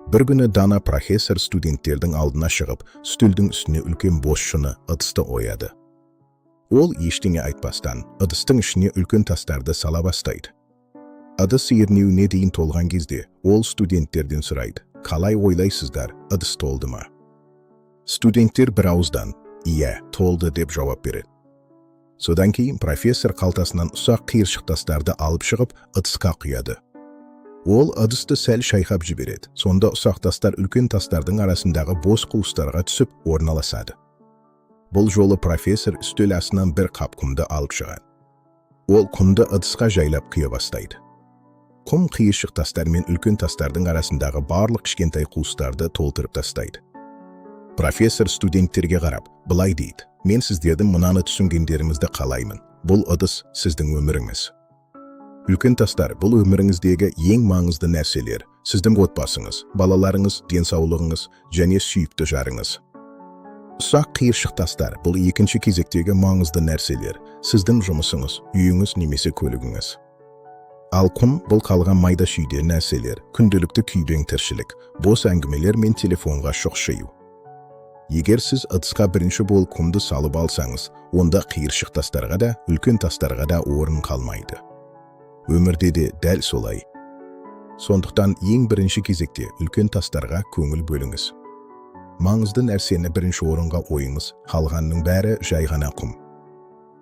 Bir күні Дана профессор студенттердің алдына шығып, үстелдің үстіне үлкен бос шыны ыдысты қояды. Ол ештеңе айтпастан, ыдыстың ішіне үлкен тастарды сала бастайды. Ыдыс ернеуіне дейін толған кезде, ол студенттерден сұрайды: "Қалай ойлайсыздар, ыдыс толды ма?" Студенттер бір ауыздан "Иә, толды" деп жауап береді. Содан кейін профессор қалтасынан ұсақ қиыршықтарды алып шығып, ыдысқа құяды. Ол ыдысты сәл шайқап жібереді. Сонда ұсақ тастар үлкен тастардың арасындағы бос қуыстарға түсіп орналасады. Бұл жолы профессор үстел астынан бір қап құмды алып шығады. Ол құмды ыдысқа жайлап құя бастайды. Құм қиыршық тастар мен үлкен тастардың арасындағы барлық кішкентай қуыстарды толтырып тастайды. Профессор студенттерге қарап, былай дейді: "Мен сіздердің мынаны түсінгендеріңізді қалаймын. Бұл ыдыс сіздің өміріңіз. Үлкен тастар бұл өміріңіздегі ең маңызды нәрселер. Сіздің отбасыңыз, балаларыңыз, денсаулығыңыз және сүйікті жарыңыз. Ұсақ қиыршық тастар бұл екінші кезектегі маңызды нәрселер. Сіздің жұмысыңыз, үйіңіз немесе көлігіңіз. Ал құм бұл қалған майда шүйде нәрселер, күнделікті күйбең тіршілік, бос әңгімелер мен телефонға шоқшию. Егер сіз ыдысқа бірінші болып құмды салып алсаңыз, онда қиыршық тастарға да, үлкен тастарға да орын қалмайды. Өмірде де дәл солай. Сондықтан ең бірінші кезекте үлкен тастарға көңіл бөліңіз. Маңызды нәрсені бірінші орынға қойыңыз, қалғанның бәрі жай ғана құм.